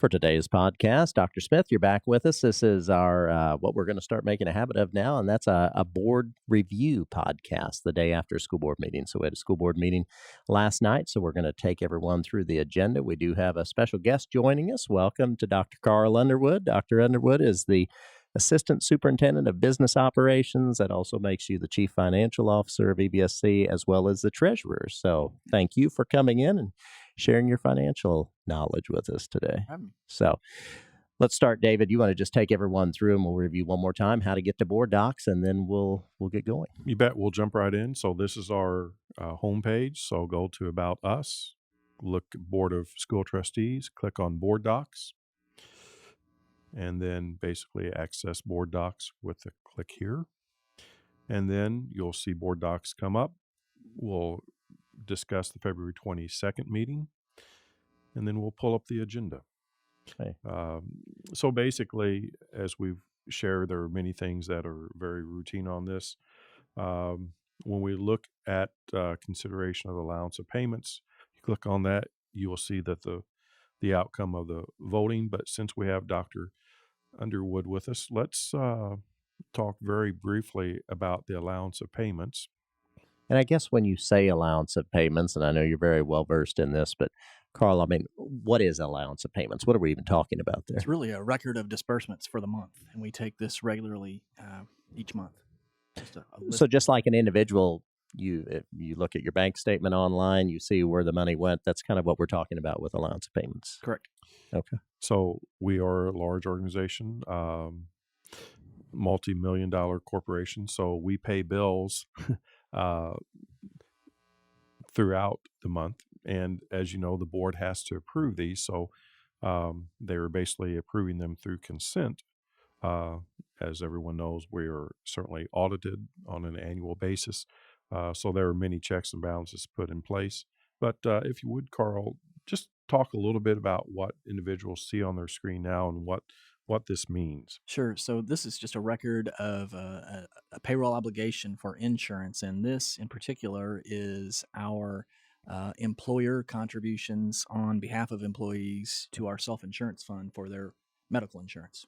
For today's podcast, Dr. Smith, you're back with us. This is our what we're going to start making a habit of now, and that's a board review podcast the day after a school board meeting. So we had a school board meeting last night, so we're going to take everyone through the agenda. We do have a special guest joining us. Welcome to Dr. Carl Underwood. Dr. Underwood is the Assistant Superintendent of Business Operations. That also makes you the Chief Financial Officer of EVSC as well as the Treasurer. So thank you for coming in and sharing your financial knowledge with us today. So let's start, David. You want to just take everyone through and we'll review one more time how to get to board docs, and then we'll get going. You bet. We'll jump right in. So this is our homepage. So go to About Us, look at Board of School Trustees, click on Board Docs, and then basically access Board Docs with a click here. And then you'll see Board Docs come up. We'll discuss the February 22nd meeting, and then we'll pull up the agenda. Okay. So basically, as we've shared, there are many things that are very routine on this. When we look at consideration of allowance of payments, you click on that, you will see that the outcome of the voting. But since we have Dr. Underwood with us, let's talk very briefly about the allowance of payments. And I guess when you say allowance of payments, and I know you're very well versed in this, but Carl, I mean, what is allowance of payments? What are we even talking about there? It's really a record of disbursements for the month, and we take this regularly each month. So just like an individual, if you look at your bank statement online, you see where the money went. That's kind of what we're talking about with allowance of payments. Correct. Okay. So we are a large organization, multi-million-dollar corporation. So we pay bills throughout the month. And as you know, the board has to approve these. So they are basically approving them through consent. As everyone knows, we are certainly audited on an annual basis. So there are many checks and balances put in place. But if you would, Carl, just talk a little bit about what individuals see on their screen now and what this means. Sure. So this is just a record of a payroll obligation for insurance. And this in particular is our employer contributions on behalf of employees to our self-insurance fund for their medical insurance.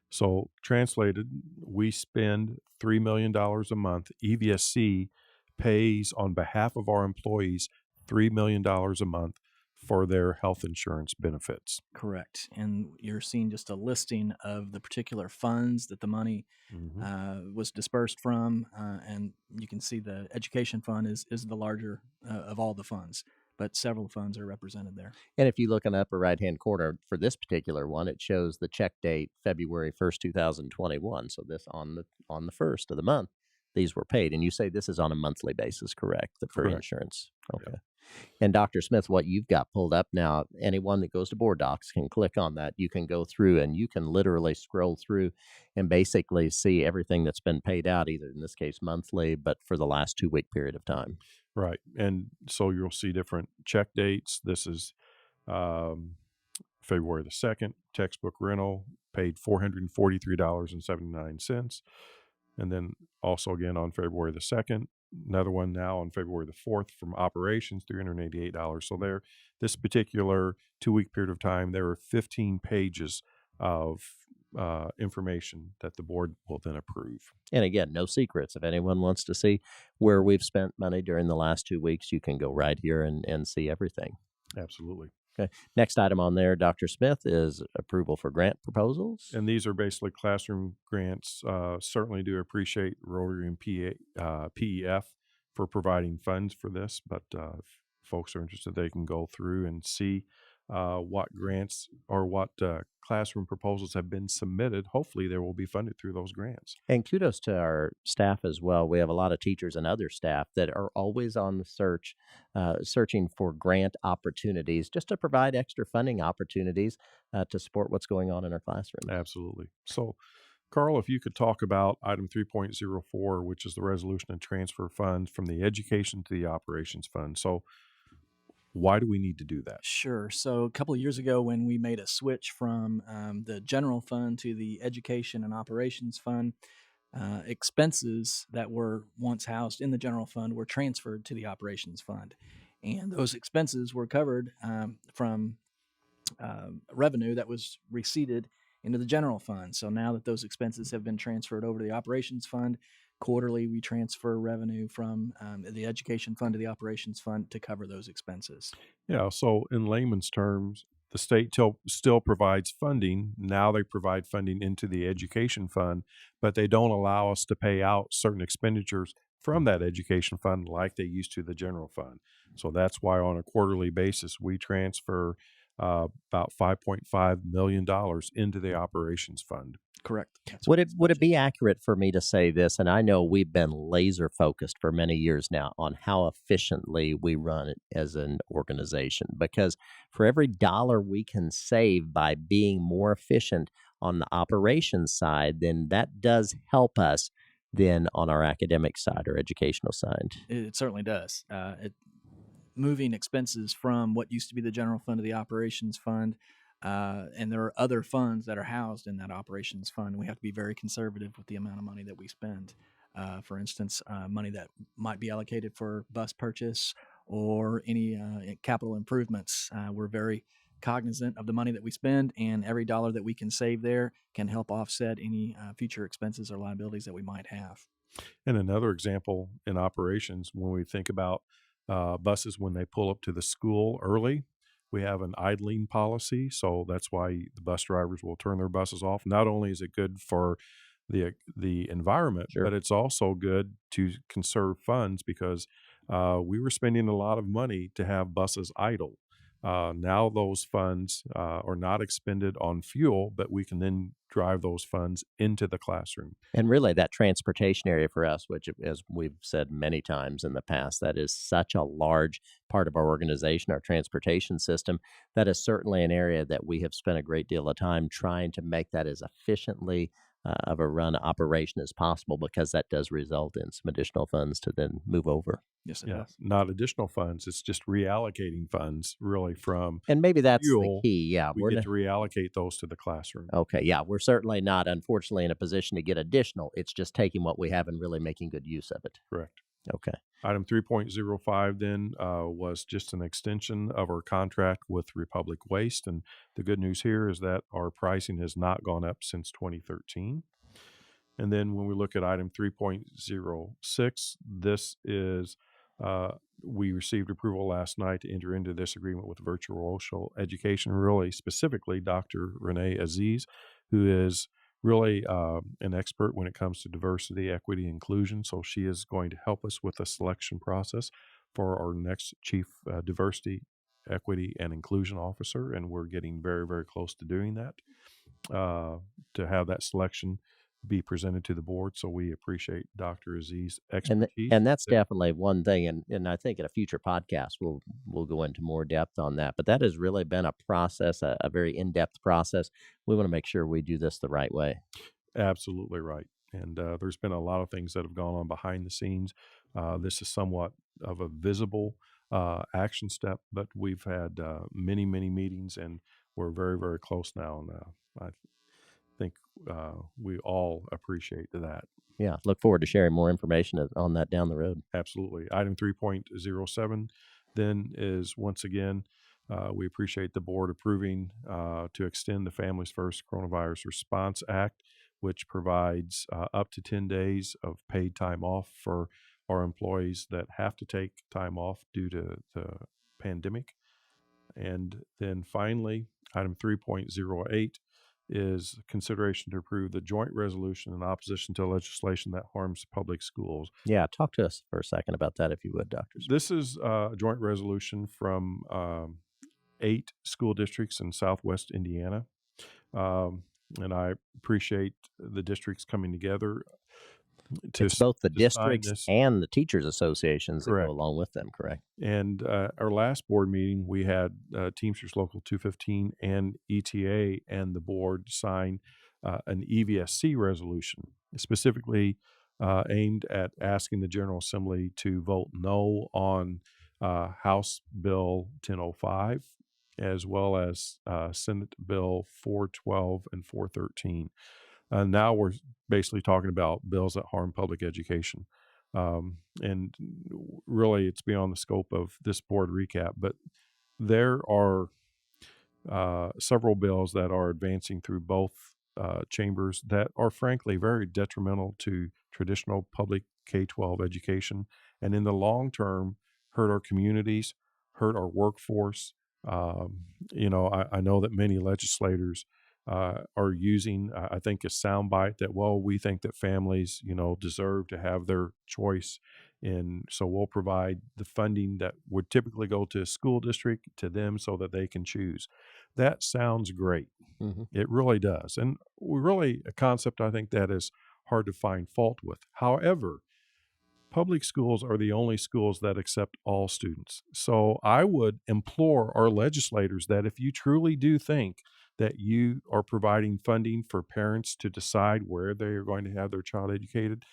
So translated, we spend $3 million a month. EVSC pays on behalf of our employees $3 million a month for their health insurance benefits. Correct. And you're seeing just a listing of the particular funds that the money was dispersed from. And you can see the education fund is the larger of all the funds, but several funds are represented there. And if you look in the upper right-hand corner for this particular one, it shows the check date, February 1st, 2021. So this on the 1st of the month, these were paid. And you say this is on a monthly basis, correct? For Correct. Insurance. Okay. Yeah. And Dr. Smith, what you've got pulled up now, anyone that goes to Board Docs can click on that. You can go through and you can literally scroll through and basically see everything that's been paid out, either in this case monthly, but for the last 2-week period of time. Right. And so you'll see different check dates. This is February the 2nd, textbook rental, paid $443.79. And then also again on February the 2nd, another one now on February the 4th from operations, $388. So there, this particular 2-week period of time, there are 15 pages of information that the board will then approve. And again, no secrets. If anyone wants to see where we've spent money during the last 2 weeks, you can go right here and see everything. Absolutely. Okay. Next item on there, Dr. Smith, is approval for grant proposals. And these are basically classroom grants. Certainly do appreciate Rotary and PEF for providing funds for this, but if folks are interested, they can go through and see what grants or what classroom proposals have been submitted. Hopefully they will be funded through those grants. And kudos to our staff as well. We have a lot of teachers and other staff that are always on the searching for grant opportunities just to provide extra funding opportunities to support what's going on in our classroom. Absolutely. So, Carl, if you could talk about item 3.04, which is the resolution to transfer funds from the education to the operations fund. So why do we need to do that? Sure. So a couple of years ago when we made a switch from the general fund to the education and operations fund, expenses that were once housed in the general fund were transferred to the operations fund. And those expenses were covered from revenue that was receipted into the general fund. So now that those expenses have been transferred over to the operations fund, quarterly we transfer revenue from the education fund to the operations fund to cover those expenses. Yeah. So, in layman's terms, the state still provides funding. Now they provide funding into the education fund, but they don't allow us to pay out certain expenditures from that education fund like they used to the general fund. So that's why on a quarterly basis we transfer about $5.5 million into the operations fund. Correct. That's Would what it it's would it be budgeted. accurate for me to say this? And I know we've been laser focused for many years now on how efficiently we run it as an organization. Because for every dollar we can save by being more efficient on the operations side, then that does help us then on our academic side or educational side. It certainly does. Moving expenses from what used to be the general fund to the operations fund. And there are other funds that are housed in that operations fund. We have to be very conservative with the amount of money that we spend. For instance, money that might be allocated for bus purchase or any capital improvements. We're very cognizant of the money that we spend, and every dollar that we can save there can help offset any future expenses or liabilities that we might have. And another example in operations, when we think about buses when they pull up to the school early, we have an idling policy. So that's why the bus drivers will turn their buses off. Not only is it good for the environment, Sure. but it's also good to conserve funds because we were spending a lot of money to have buses idle. Now those funds are not expended on fuel, but we can then drive those funds into the classroom. And really, that transportation area for us, which, as we've said many times in the past, that is such a large part of our organization, our transportation system. That is certainly an area that we have spent a great deal of time trying to make that as efficiently of a run operation as possible, because that does result in some additional funds to then move over. Yes, it Yeah, does. not additional funds. It's just reallocating funds really from And maybe that's the fuel. key. Yeah, We get to reallocate those to the classroom. okay. Yeah, we're certainly not, unfortunately, in a position to get additional. It's just taking what we have and really making good use of it. Correct. Okay. Item 3.05 then was just an extension of our contract with Republic Waste. And the good news here is that our pricing has not gone up since 2013. And then when we look at item 3.06, this is we received approval last night to enter into this agreement with Virtual Education, really specifically Dr. Renee Aziz, who is really an expert when it comes to diversity, equity, inclusion. So she is going to help us with the selection process for our next chief diversity, equity, and inclusion officer. And we're getting very, very close to doing that, to have that selection be presented to the board. So we appreciate Dr. Aziz's expertise. And that's definitely one thing, and I think in a future podcast we'll go into more depth on that. But that has really been a process, a very in depth process. We want to make sure we do this the right way. Absolutely right. And there's been a lot of things that have gone on behind the scenes. This is somewhat of a visible action step, but we've had many, many meetings, and we're very, very close now. And I think we all appreciate that. Yeah, look forward to sharing more information on that down the road. Absolutely. Item 3.07 then is once again, we appreciate the board approving to extend the Families First Coronavirus Response Act, which provides up to 10 days of paid time off for our employees that have to take time off due to the pandemic. And then finally, item 3.08 is consideration to approve the joint resolution in opposition to legislation that harms public schools. Yeah, talk to us for a second about that, if you would, Doctor. This is a joint resolution from 8 school districts in Southwest Indiana. And I appreciate the districts coming together. It's both the sign districts this. and the teachers associations that Correct. go along with them, correct? And our last board meeting, we had Teamsters Local 215 and ETA and the board sign an EVSC resolution, specifically aimed at asking the General Assembly to vote no on House Bill 1005, as well as Senate Bill 412 and 413. Now we're basically talking about bills that harm public education. And really, it's beyond the scope of this board recap, but there are several bills that are advancing through both chambers that are frankly very detrimental to traditional public K-12 education, and in the long term hurt our communities, hurt our workforce. I know that many legislators are using, I think, a soundbite that, well, we think that families, deserve to have their choice. And so we'll provide the funding that would typically go to a school district to them so that they can choose. That sounds great. Mhm. It really does. And really a concept I think that is hard to find fault with. However, public schools are the only schools that accept all students. So I would implore our legislators that if you truly do think that you are providing funding for parents to decide where they are going to have their child educated,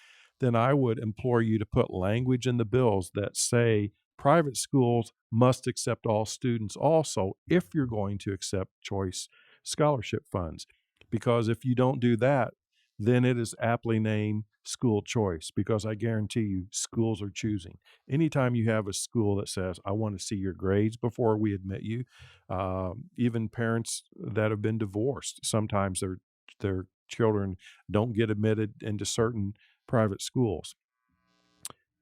then I would implore you to put language in the bills that say private schools must accept all students also if you're going to accept choice scholarship funds. Because if you don't do that, then it is aptly named school choice, because I guarantee you schools are choosing. Anytime you have a school that says, I want to see your grades before we admit you, even parents that have been divorced, sometimes their children don't get admitted into certain private schools.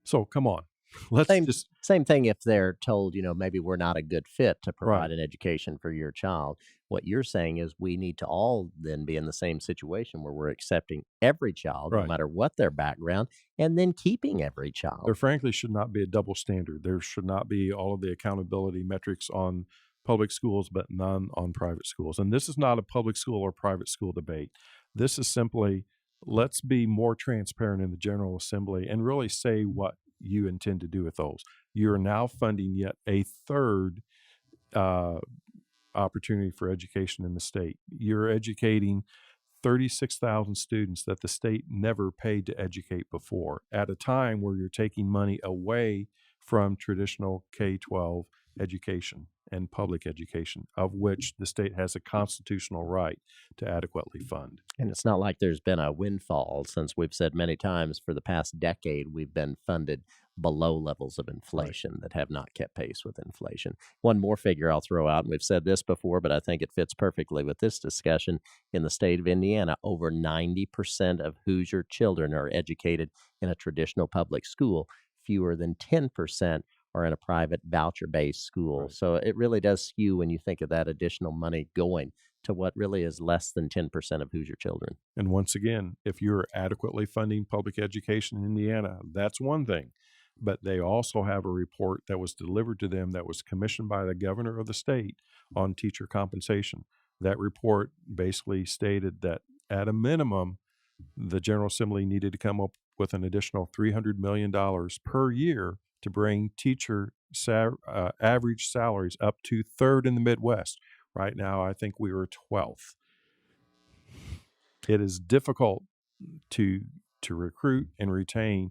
So come on, let's Same just same thing if they're told, maybe we're not a good fit to right, provide an education for your child. What you're saying is we need to all then be in the same situation where we're accepting every child, no right. matter what their background, and then keeping every There child. frankly should not be a double standard. There should not be all of the accountability metrics on public schools, but none on private schools. And this is not a public school or private school debate. This is simply let's be more transparent in the General Assembly and really say what you intend to do with those. You're now funding yet a third uh, opportunity for education in the state. You're educating 36,000 students that the state never paid to educate before at a time where you're taking money away from traditional K-12 education and public education, of which the state has a constitutional right to adequately fund. And it's not like there's been a windfall, since we've said many times for the past decade we've been funded below levels of Right. inflation that have not kept pace with inflation. One more figure I'll throw out, and we've said this before, but I think it fits perfectly with this discussion. In the state of Indiana, over 90% of Hoosier children are educated in a traditional public school. Fewer than 10% are in a private voucher based school. Right. So it really does skew when you think of that additional money going to what really is less than 10% of Hoosier children. And once again, if you're adequately funding public education in Indiana, that's one thing. But they also have a report that was delivered to them that was commissioned by the governor of the state on teacher compensation. That report basically stated that at a minimum, the General Assembly needed to come up with an additional $300 million per year to bring teacher average salaries up to third in the Midwest. Right now, I think we are 12th. It is difficult to recruit and retain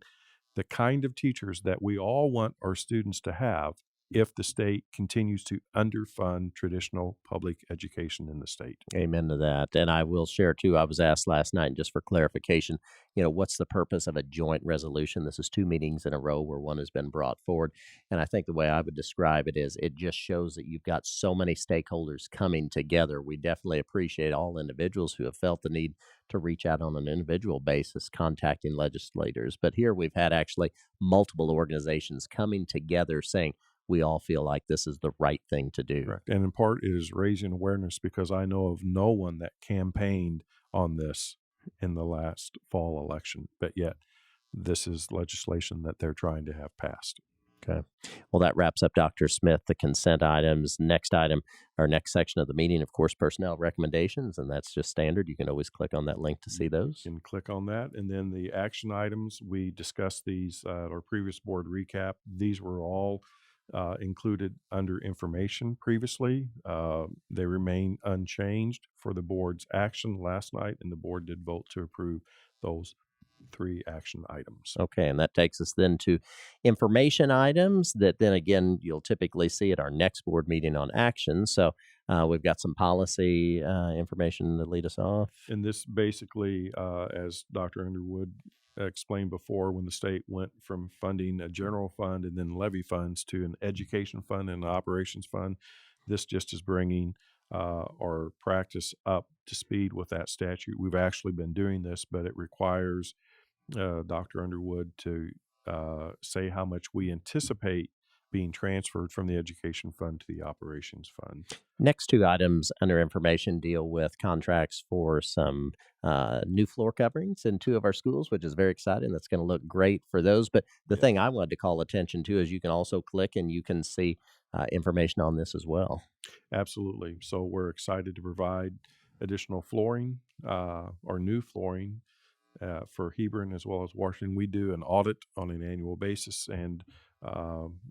the kind of teachers that we all want our students to have if the state continues to underfund traditional public education in the state. Amen to that. And I will share too, I was asked last night, just for clarification, what's the purpose of a joint resolution? This is two meetings in a row where one has been brought forward. And I think the way I would describe it is it just shows that you've got so many stakeholders coming together. We definitely appreciate all individuals who have felt the need to reach out on an individual basis, contacting legislators. But here we've had actually multiple organizations coming together saying, we all feel like this is the right thing to do. Correct. And in part, it is raising awareness because I know of no one that campaigned on this in the last fall election, but yet this is legislation that they're trying to have passed. Okay. Well, that wraps up Dr. Smith, the consent items. Next item, our next section of the meeting, of course, personnel recommendations, and that's just standard. You can always click on that link to see those. You can click on that. And then the action items, we discussed these at our previous board recap. These were all included under information previously. They remain unchanged for the board's action last night, and the board did vote to approve those 3 action items. Okay, and that takes us then to information items that then again you'll typically see at our next board meeting on action. So we've got some policy information to lead us off. And this basically, as Dr. Underwood explained before, when the state went from funding a general fund and then levy funds to an education fund and an operations fund, this just is bringing or practice up to speed with that statute. We've actually been doing this, but it requires Dr. Underwood to say how much we anticipate being transferred from the education fund to the operations fund. Next two items under information deal with contracts for some new floor coverings in two of our schools, which is very exciting. That's going to look great for those. But the thing I wanted to call attention to is you can also click and you can see information on this as well. Absolutely. So we're excited to provide additional flooring or new flooring for Hebron as well as Washington. We do an audit on an annual basis, and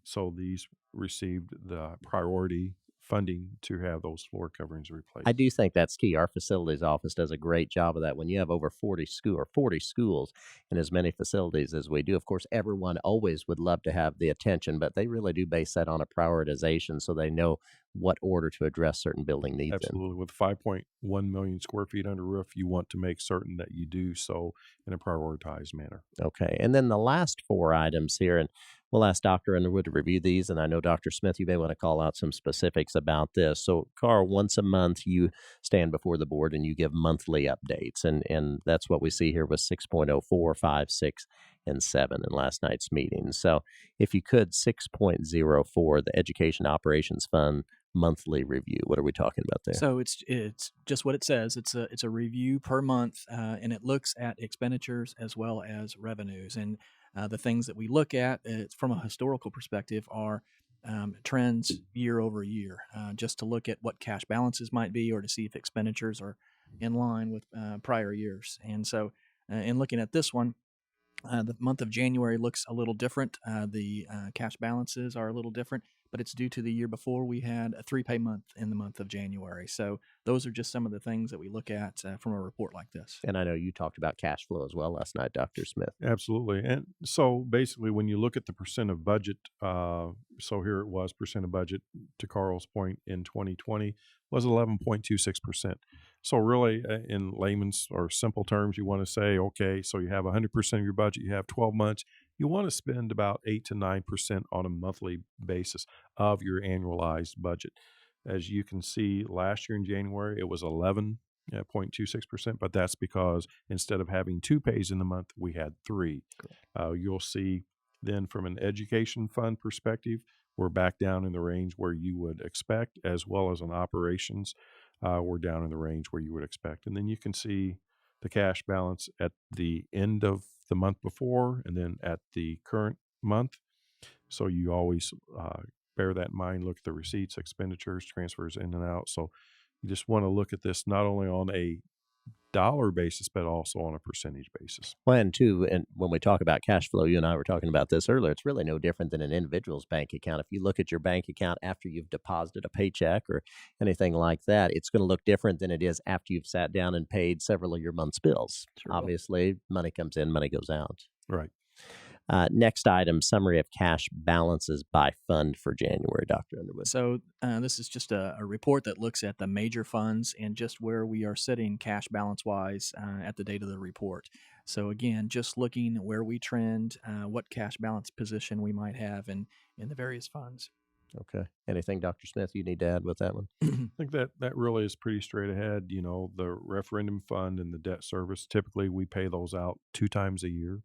so these received the priority funding to have those floor coverings replaced. I do think that's key. Our facilities office does a great job of that. When you have over 40 schools and as many facilities as we do, of course, everyone always would love to have the attention, but they really do base that on a prioritization so they know what order to address certain building needs in. Absolutely. With 5.1 million square feet under roof, you want to make certain that you do so in a prioritized manner. Okay. And then the last four items here, and we'll ask Dr. Underwood to review these. And I know, Dr. Smith, you may want to call out some specifics about this. So, Carl, once a month, you stand before the board and you give monthly updates. And that's what we see here with 6.04, 5, 6, and 7 in last night's meeting. So, if you could, 6.04, the Education Operations Fund monthly review. What are we talking about there? So it's just what it says. It's a review per month, and it looks at expenditures as well as revenues. And the things that we look at from a historical perspective are trends year over year, just to look at what cash balances might be, or to see if expenditures are in line with prior years. And so, in looking at this one, the month of January looks a little different. The cash balances are a little different, but it's due to the year before we had a 3-pay month in the month of January. So those are just some of the things that we look at from a report like this. And I know you talked about cash flow as well last night, Dr. Smith. Absolutely. And so basically, when you look at the percent of budget, so here it was, percent of budget, to Carl's point, in 2020 was 11.26%. So really, in layman's or simple terms, you want to say, okay, so you have 100% of your budget, you have 12 months, you want to spend about 8 to 9% on a monthly basis of your annualized budget. As you can see, last year in January, it was 11.26%, but that's because instead of having 2 pays in the month, we had 3. You'll see then from an education fund perspective, we're back down in the range where you would expect, as well as on operations, we're down in the range where you would expect. And then you can see the cash balance at the end of the month before and then at the current month. So you always bear that in mind, look at the receipts, expenditures, transfers in and out. So you just want to look at this not only on a dollar basis, but also on a percentage basis. Well, and when we talk about cash flow, you and I were talking about this earlier, it's really no different than an individual's bank account. If you look at your bank account after you've deposited a paycheck or anything like that, it's going to look different than it is after you've sat down and paid several of your month's bills. Sure. Obviously, money comes in, money goes out. Right. Next item, summary of cash balances by fund for January, Dr. Underwood. So this is just a report that looks at the major funds and just where we are sitting cash balance-wise at the date of the report. So again, just looking where we trend, what cash balance position we might have in the various funds. Okay. Anything, Dr. Smith, you need to add with that one? I think that really is pretty straight ahead. You know, the referendum fund and the debt service, typically we pay those out 2 times a year.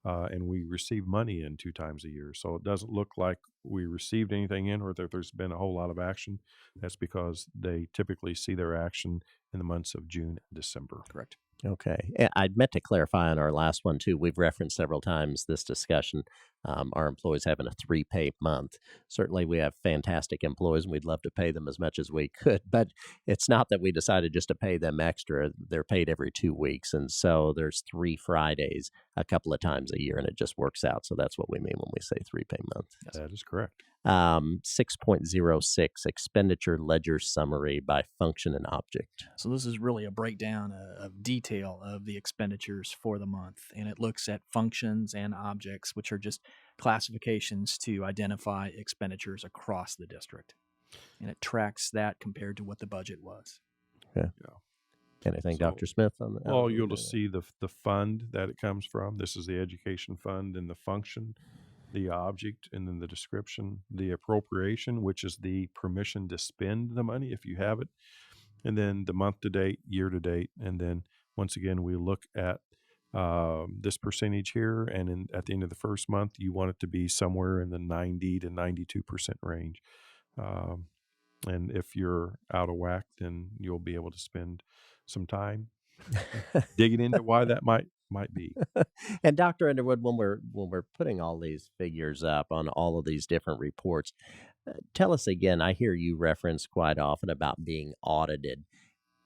And we receive money in 2 times a year. So it doesn't look like we received anything in or that there's been a whole lot of action. That's because they typically see their action in the months of June and December. Correct. Okay. And I meant to clarify on our last one, too. We've referenced several times this discussion, our employees having a 3-pay month. Certainly, we have fantastic employees, and we'd love to pay them as much as we could. But it's not that we decided just to pay them extra. They're paid every 2 weeks. And so there's 3 Fridays a couple of times a year, and it just works out. So that's what we mean when we say 3-pay month. Yes. That is correct. 6.06, expenditure ledger summary by function and object. So this is really a breakdown of detail of the expenditures for the month, and it looks at functions and objects, which are just classifications to identify expenditures across the district, and it tracks that compared to what the budget was. Okay. Yeah. Anything, So, Dr. Smith, on that? Well, you'll just see the fund that it comes from. This is the education fund and the function. the object, and then the description, the appropriation, which is the permission to spend the money if you have it, and then the month to date, year to date, and then once again we look at this percentage here, and at the end of the first month, you want it to be somewhere in the 90 to 92% range. Um, and if you're out of whack, then you'll be able to spend some time digging into why that might be. And Dr. Underwood, when we're putting all these figures up on all of these different reports, tell us again. I hear you reference quite often about being audited.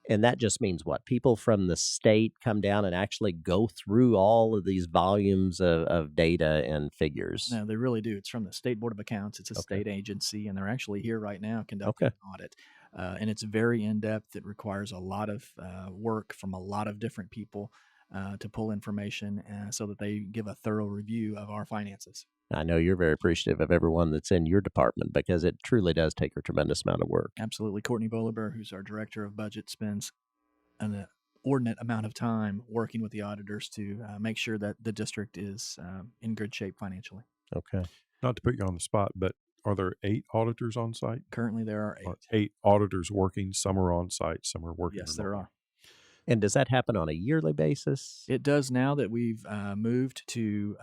And that just means what? People from the state come down and actually go through all of these volumes of data and figures. No, they really do. It's from the State Board of Accounts. It's a Okay. state agency, and they're actually here right now conducting Okay. an audit. And it's very in-depth. It requires a lot of work from a lot of different people to pull information so that they give a thorough review of our finances. I know you're very appreciative of everyone that's in your department because it truly does take a tremendous amount of work. Absolutely. Courtney Boliber, who's our Director of Budget, spends an inordinate amount of time working with the auditors to make sure that the district is in good shape financially. Okay. Not to put you on the spot, but are there 8 auditors on site? Currently, there are 8. Or 8 auditors working. Some are on site, some are working. Yes, there remotely. are. And does that happen on a yearly basis? It does now that we've moved to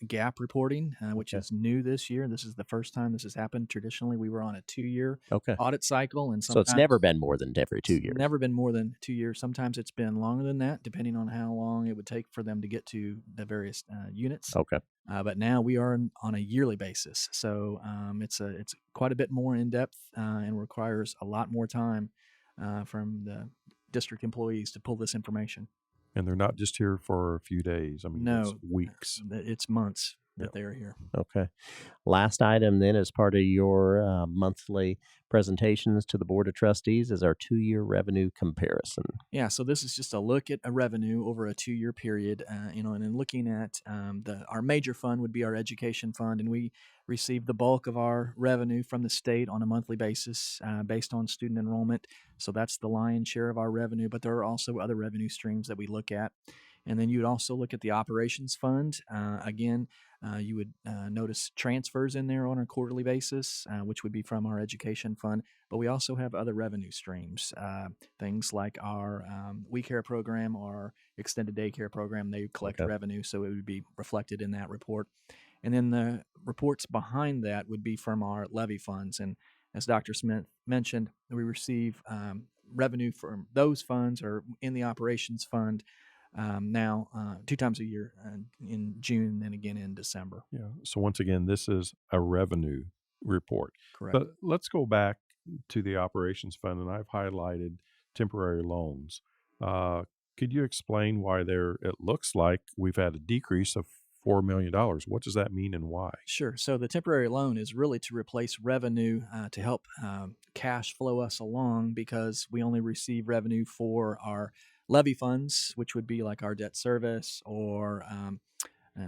gap reporting, which Okay. is new this year. This is the first time this has happened. Traditionally, we were on a 2-year Okay. audit cycle, and So it's never been more than every 2 it's years. never been more than 2 years. Sometimes it's been longer than that, depending on how long it would take for them to get to the various units. Okay. But now we are on a yearly basis, so it's quite a bit more in depth and requires a lot more time from the district employees to pull this information. And they're not just here for a few days. I mean, it's No, weeks. it's months that Yep. they are here. Okay. Last item then, as part of your monthly presentations to the Board of Trustees, is our 2-year revenue comparison. Yeah, so this is just a look at a revenue over a 2-year period, and in looking at our major fund would be our education fund, and we receive the bulk of our revenue from the state on a monthly basis based on student enrollment. So that's the lion's share of our revenue, but there are also other revenue streams that we look at. And then you would also look at the operations fund. Again, you would notice transfers in there on a quarterly basis, which would be from our education fund. But we also have other revenue streams, things like our We Care program or extended daycare program. They collect Okay. revenue, so it would be reflected in that report. And then the reports behind that would be from our levy funds. And as Dr. Smith mentioned, we receive revenue from those funds or in the operations fund now 2 times a year in June and again in December. Yeah. So once again, this is a revenue report. Correct. But let's go back to the operations fund, and I've highlighted temporary loans. Could you explain why it looks like we've had a decrease of $4 million? What does that mean and why? Sure. So the temporary loan is really to replace revenue to help cash flow us along because we only receive revenue for our levy funds, which would be like our debt service or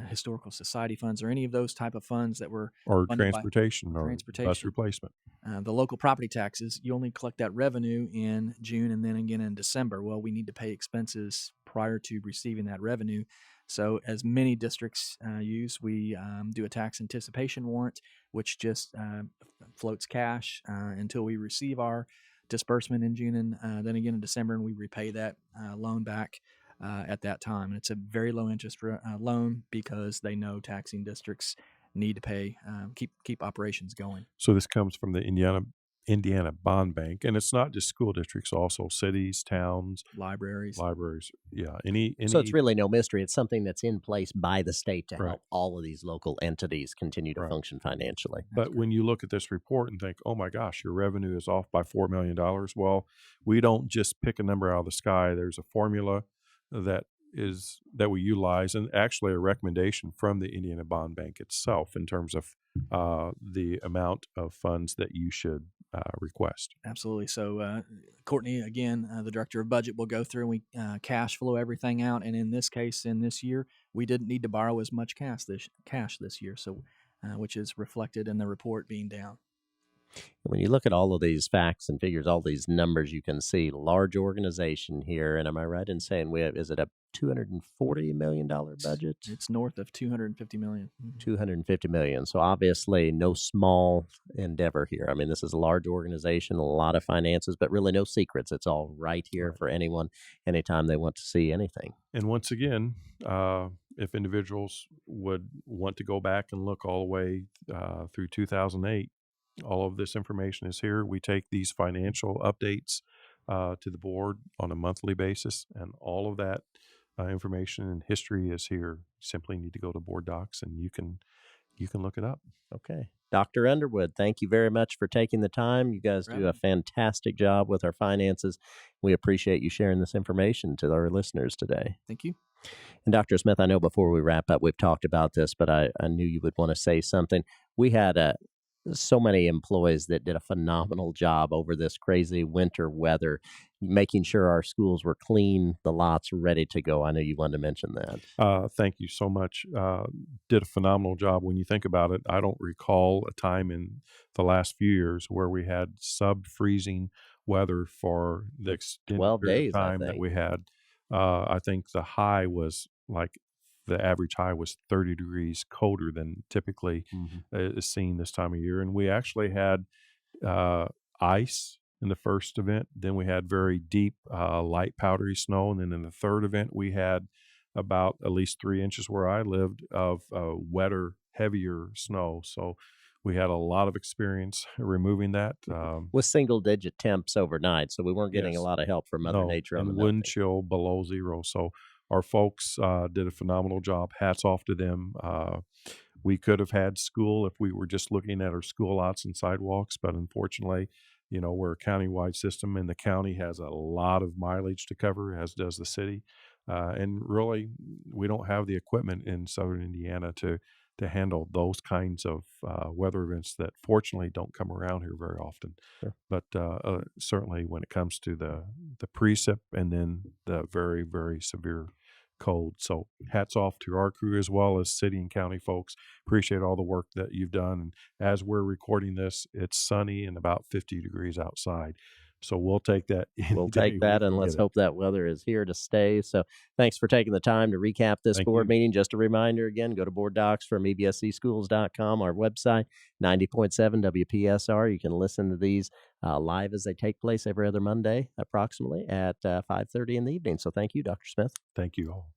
historical society funds or any of those type of funds that were Or funded by transportation or bus transportation. replacement. The local property taxes, you only collect that revenue in June and then again in December. Well, we need to pay expenses prior to receiving that revenue. So, as many districts use, we do a tax anticipation warrant, which just floats cash until we receive our disbursement in June and then again in December, and we repay that loan back at that time. And it's a very low interest loan because they know taxing districts need to pay, keep operations going. So this comes from the Indiana Bond Bank, and it's not just school districts, also cities, towns, Libraries. Yeah, any. So it's really no mystery. It's something that's in place by the state to Right. help all of these local entities continue to Right. function financially. But when you look at this report and think, oh my gosh, your revenue is off by $4 million. Well, we don't just pick a number out of the sky. There's a formula that we utilize, and actually a recommendation from the Indiana Bond Bank itself in terms of the amount of funds that you should request. Absolutely. So, Courtney, again, the director of budget, will go through and we cash flow everything out. And in this case, in this year, we didn't need to borrow as much cash this year, so which is reflected in the report being down. When you look at all of these facts and figures, all these numbers, you can see large organization here. And am I right in saying we have, is it a $240 million budget? It's north of 250 million. 250 million. So obviously no small endeavor here. I mean, this is a large organization, a lot of finances, but really no secrets. It's all right here Right. for anyone, anytime they want to see anything. And once again, if individuals would want to go back and look all the way through 2008, all of this information is here. We take these financial updates to the board on a monthly basis, and all of that information and history is here. You simply need to go to board docs, and you can look it up. Okay. Dr. Underwood, thank you very much for taking the time. You guys do a fantastic job with our finances. We appreciate you sharing this information to our listeners today. Thank you. And Dr. Smith, I know before we wrap up, we've talked about this, but I knew you would want to say something. We had so many employees that did a phenomenal job over this crazy winter weather, making sure our schools were clean, the lots ready to go. I know you wanted to mention that. Thank you so much. Did a phenomenal job. When you think about it, I don't recall a time in the last few years where we had sub-freezing weather for the extended 12 period days, of I time that think. we had. I think the high was like the average high was 30 degrees colder than typically is seen this time of year. And we actually had ice in the first event. Then we had very deep, light powdery snow. And then in the third event, we had about at least 3 inches where I lived of wetter, heavier snow. So we had a lot of experience removing that. With single-digit temps overnight, so we weren't getting a Yes. lot of help from Mother No, Nature on the and melting. wind chill below zero. So our folks did a phenomenal job. Hats off to them. We could have had school if we were just looking at our school lots and sidewalks, but unfortunately, we're a countywide system, and the county has a lot of mileage to cover, as does the city. And really, we don't have the equipment in southern Indiana to handle those kinds of weather events that fortunately don't come around here very often. Sure. But certainly when it comes to the precip and then the very, very severe cold. So hats off to our crew as well as city and county folks. Appreciate all the work that you've done. And as we're recording this, it's sunny and about 50 degrees outside. So we'll take that. We'll take that, and let's hope that weather is here to stay. So thanks for taking the time to recap this Thank board you. meeting. Just a reminder again, go to board docs from EVSCschools.com, our website, 90.7 WPSR. You can listen to these live as they take place every other Monday, approximately at 5:30 in the evening. So thank you, Dr. Smith. Thank you all.